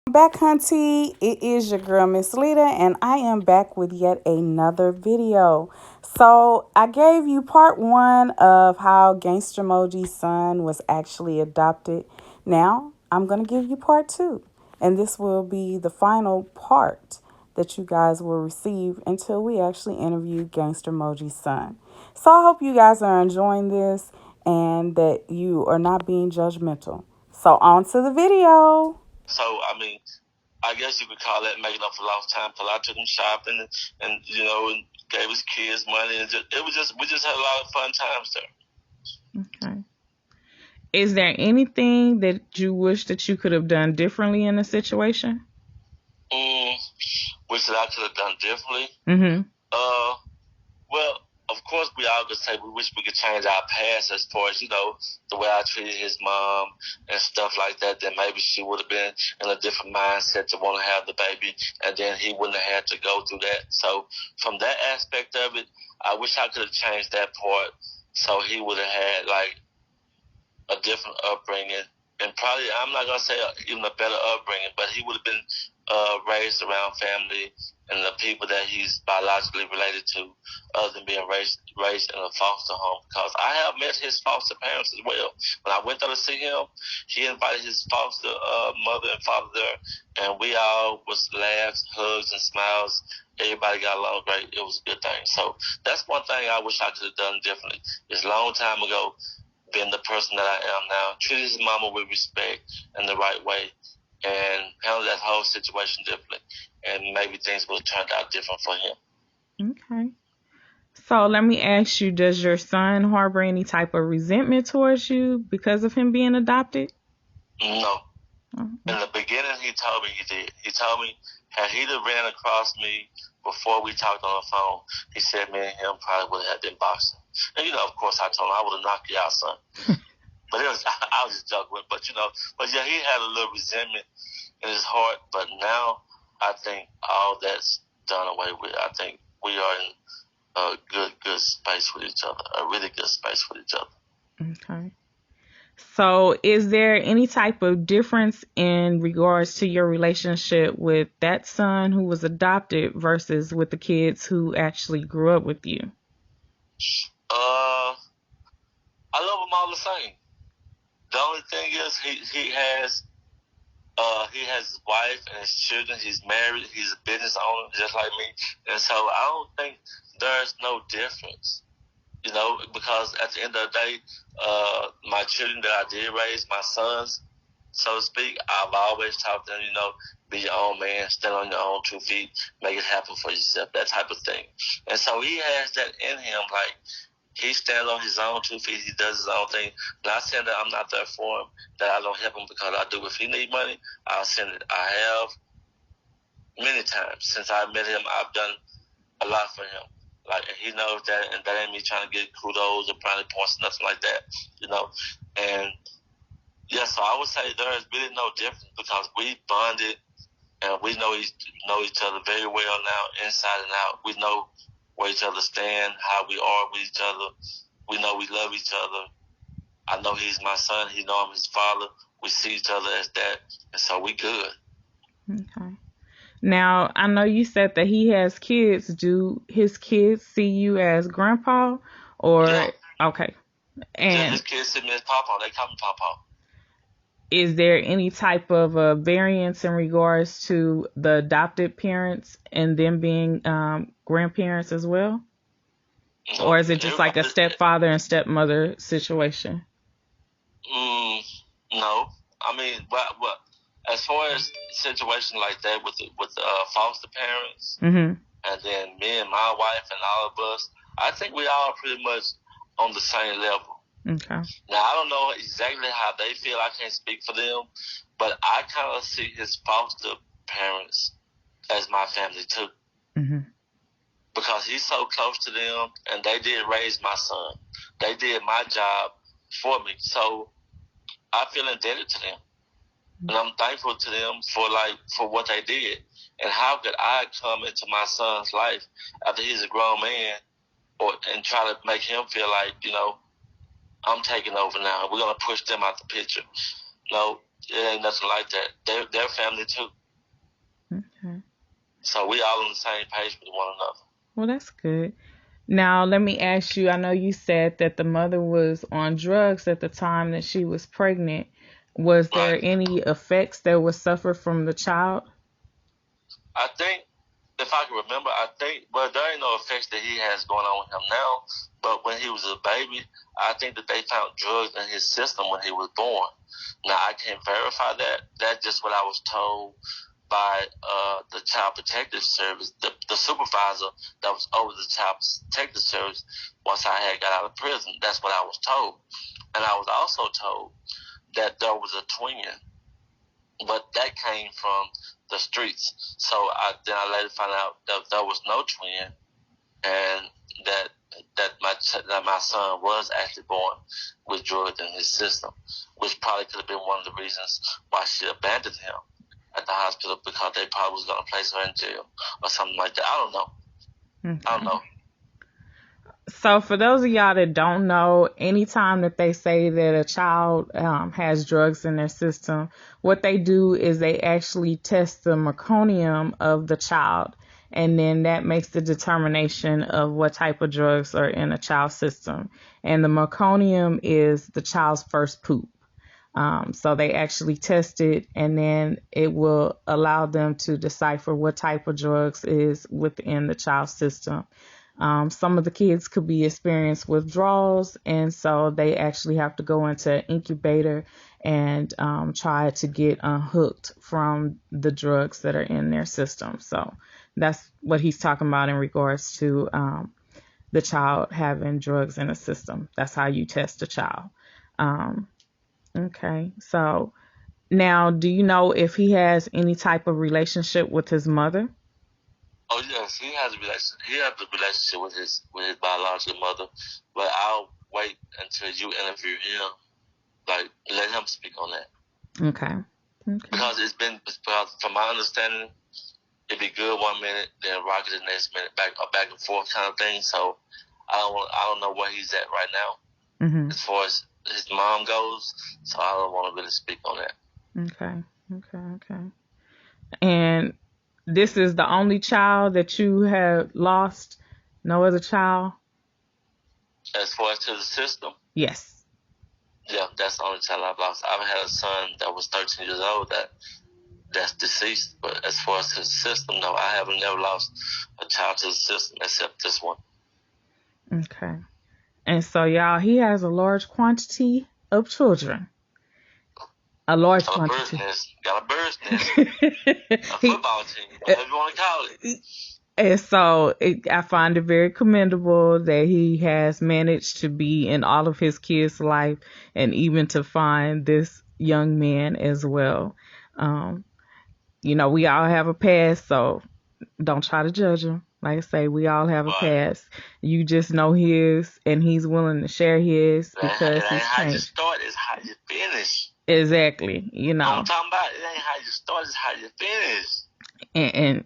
Back, hunty. It is your girl, Miss Leda, and I am back with yet another video. So, I gave you part one of how Gangsta Moji's son was actually adopted. Now, I'm going to give you part two, and this will be the final part that you guys will receive until we actually interview Gangsta Moji's son. So, I hope you guys are enjoying this and that you are not being judgmental. So, on to the video. I guess you could call that making up for lost time. Cause I took him shopping and gave his kids money, and we just had a lot of fun times there. Okay. Is there anything that you wish that you could have done differently in the situation? Wish that I could have done differently. Mm-hmm. Well, of course, we all could say we wish we could change our past as far as, the way I treated his mom and stuff like that. Then maybe she would have been in a different mindset to want to have the baby, and then he wouldn't have had to go through that. So from that aspect of it, I wish I could have changed that part so he would have had, like, a different upbringing. And probably, I'm not going to say even a better upbringing, but he would have been raised around family and the people that he's biologically related to, other than being raised in a foster home. Because I have met his foster parents as well. When I went there to see him, he invited his foster mother and father there, and we all was laughs, hugs, and smiles. Everybody got along great. It was a good thing. So that's one thing I wish I could have done differently. It's a long time ago, being the person that I am now, treated his mama with respect in the right way, and handle that whole situation differently, and maybe things would have turned out different for him. Okay. So let me ask you, does your son harbor any type of resentment towards you because of him being adopted? No. In the beginning, he told me he did. He told me, had he ran across me before we talked on the phone, he said me and him probably would have been boxing. And, of course, I told him I would have knocked you out, son. But I was just joking. But yeah, he had a little resentment in his heart. But now I think all that's done away with. I think we are in a good space with each other, a really good space with each other. Okay. So is there any type of difference in regards to your relationship with that son who was adopted versus with the kids who actually grew up with you? I love them all the same. The only thing is he has his wife and his children. He's married. He's a business owner just like me. And so I don't think there's no difference, because at the end of the day, my children that I did raise, my sons, so to speak, I've always taught them, be your own man, stand on your own 2 feet, make it happen for yourself, that type of thing. And so he has that in him, like, he stands on his own 2 feet. He does his own thing. Not saying that I'm not there for him, that I don't help him, because I do. If he need money, I'll send it. I have many times since I met him. I've done a lot for him. Like, he knows that, and that ain't me trying to get kudos or brownie points, nothing like that, And yeah, so I would say there is really no difference, because we bonded and we know each other very well now, inside and out. We know where each other stand, how we are with each other. We know we love each other. I know he's my son. He know I'm his father. We see each other as that, and so we good. Okay. Now, I know you said that he has kids. Do his kids see you as grandpa, or yeah. Okay? And his kids see me as papa. They call me papa. Is there any type of variance in regards to the adopted parents and them being grandparents as well? No, or is it just like a stepfather and stepmother situation? No. I mean, what as far as situations like that with foster parents, and then me and my wife and all of us, I think we all pretty much on the same level. Okay. Now, I don't know exactly how they feel. I can't speak for them, but I kind of see his foster parents as my family too. Mm-hmm. Because he's so close to them, and they did raise my son. They did my job for me. So I feel indebted to them. And I'm thankful to them for what they did. And how could I come into my son's life after he's a grown man and try to make him feel like, I'm taking over now. We're going to push them out the picture. No, it ain't nothing like that. They're family too. So we all on the same page with one another. Well, that's good. Now, let me ask you, I know you said that the mother was on drugs at the time that she was pregnant. Was there Right. any effects that were suffered from the child? I think, if I can remember, well, there ain't no effects that he has going on with him now, but when he was a baby, I think that they found drugs in his system when he was born. Now, I can't verify that. That's just what I was told by the Child Protective Service, the supervisor that was over the Child Protective Service once I had got out of prison. That's what I was told. And I was also told that there was a twin, but that came from the streets. So then I later found out that there was no twin, and that my son was actually born with drugs in his system, which probably could have been one of the reasons why she abandoned him at the hospital, because they probably was going to place her in jail or something like that. I don't know. Okay. I don't know. So for those of y'all that don't know, anytime that they say that a child has drugs in their system, what they do is they actually test the meconium of the child, and then that makes the determination of what type of drugs are in a child's system. And the meconium is the child's first poop. So they actually test it, and then it will allow them to decipher what type of drugs is within the child's system. Some of the kids could be experiencing withdrawals, and so they actually have to go into an incubator and try to get unhooked from the drugs that are in their system. So that's what he's talking about in regards to the child having drugs in the system. That's how you test a child. Okay, so now, do you know if he has any type of relationship with his mother? Oh yes, he has a relationship. He has a relationship with his biological mother, but I'll wait until you interview him. Like, let him speak on that. Okay. Because from my understanding, it'd be good one minute, then rock it the next minute, back and forth kind of thing. So I don't know where he's at right now, as far as his mom goes. So I don't want to really speak on that. Okay. And this is the only child that you have lost? No other child? As far as to the system? Yes. Yeah, that's the only child I've lost. I've had a son that was 13 years old that's deceased, but as far as his system, no, I haven't never lost a child to the system except this one. Okay. And so, y'all, he has a large quantity of children. A large quantity. Got a bird's nest. A football team, whatever you want to call it. And so I find it very commendable that he has managed to be in all of his kids' life, and even to find this young man as well. You know, we all have a past, so don't try to judge him. Like I say, we all have a past. You just know his, and he's willing to share his because he's changed. How you start is how you finish. Exactly. You know. I'm talking about, it ain't how you start, it's how you finish. And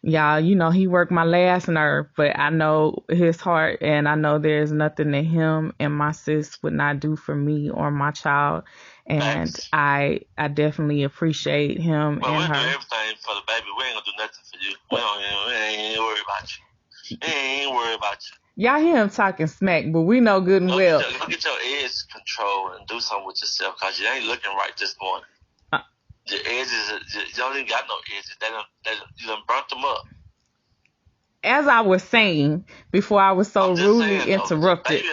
y'all, you know, he worked my last nerve, but I know his heart, and I know there's nothing that him and my sis would not do for me or my child. And thanks. I definitely appreciate him and her. We'll do everything for the baby. We ain't gonna do nothing for you. We ain't worried about you. We ain't worried about you. Y'all hear him talking smack, but we know good and well. Go get your edge control and do something with yourself, because you ain't looking right this morning. Your edges, you don't even got no edges. You done burnt them up. As I was saying before I was so rudely interrupted.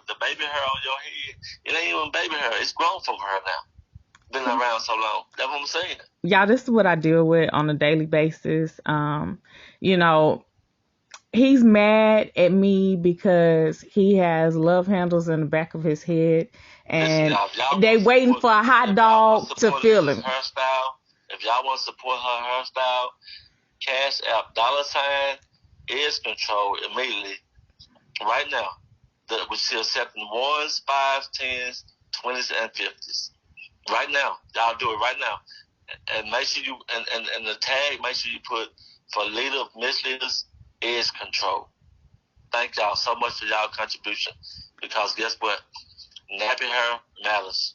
The baby hair on your head, it ain't even baby hair. It's grown folk hair now. Been around so long. That's what I'm saying. Y'all, this is what I deal with on a daily basis. You know, he's mad at me because he has love handles in the back of his head, and they waiting for a hot dog to feel him. If y'all want to support her hairstyle, Cash App $ is control immediately. Right now, we're still accepting 1s, 5s, 10s, 20s, and 50s. Right now, y'all do it right now, and make sure you and the tag. Make sure you put for leader, misleaders is control. Thank y'all so much for y'all contribution, because guess what? Nappy hair matters.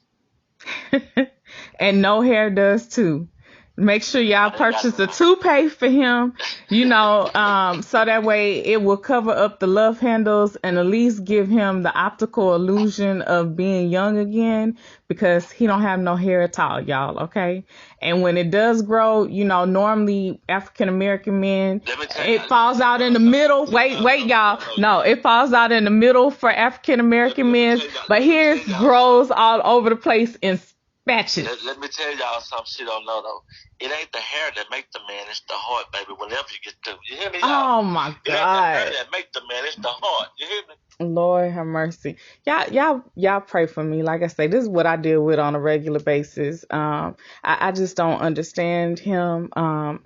And no hair does too. Make sure y'all purchase a toupee for him, so that way it will cover up the love handles and at least give him the optical illusion of being young again, because he don't have no hair at all, y'all, okay? And when it does grow, normally African American men, it falls out in the middle. Wait, y'all. No, it falls out in the middle for African American men, but his grows all over the place in patches. Let me tell y'all something she don't know though. It ain't the hair that make the man, it's the heart, baby. Whenever you get to, you hear me? Y'all? Oh my God! It ain't the hair that make the man, it's the heart. You hear me? Lord have mercy. Y'all pray for me. Like I say, this is what I deal with on a regular basis. I just don't understand him.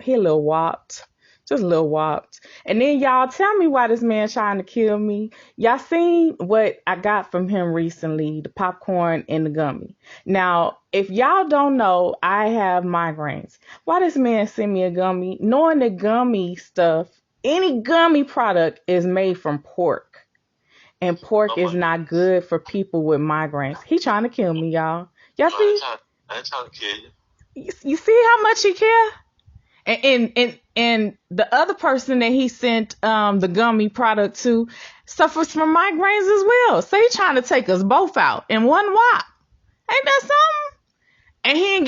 He a little warped. Just a little warped. And then y'all tell me why this man trying to kill me. Y'all seen what I got from him recently, the popcorn and the gummy. Now, if y'all don't know, I have migraines. Why this man send me a gummy, knowing the gummy stuff, any gummy product is made from pork. And pork is not good for people with migraines. He trying to kill me, y'all. Y'all see? I ain't trying to kill you. You see how much he care? And the other person that he sent the gummy product to suffers from migraines as well. So he trying to take us both out in one whop. Ain't that something? And he didn't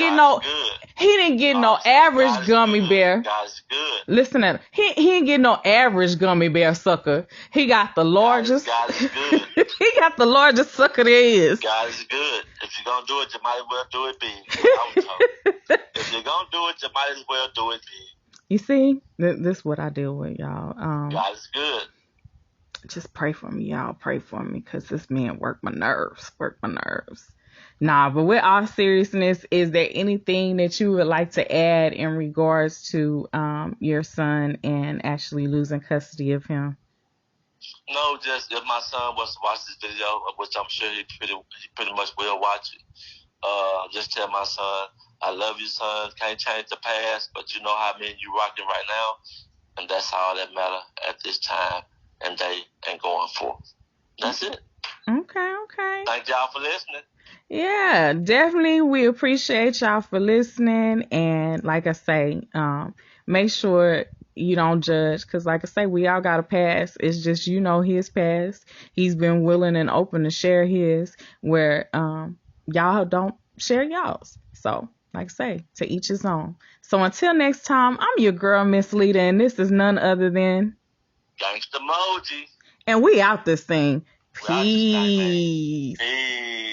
get no average gummy bear. God's good. Listen at him. He didn't get no average gummy bear sucker. He got the largest. God is good. He got the largest sucker there is. God is good. If you're gonna do it, you might as well do it big. If you're gonna do it, you might as well do it big. You see, this is what I deal with, y'all. God is good. Just pray for me, y'all. Pray for me, because this man work my nerves. Nah, but with all seriousness, is there anything that you would like to add in regards to your son and actually losing custody of him? No, just if my son was to watch this video, which I'm sure he pretty much will watch it, just tell my son, I love you, son. Can't change the past, but you know how me and you rocking right now, and that's all that matter at this time and day and going forth. That's it. Okay. Thank y'all for listening. Yeah, definitely. We appreciate y'all for listening. And like I say, make sure you don't judge, because like I say, we all got a past. It's just, his past. He's been willing and open to share his, where y'all don't share y'all's. So like I say, to each his own. So until next time, I'm your girl, Miss Leda, and this is none other than Gangsta Moji. And we out this thing. Peace. Peace.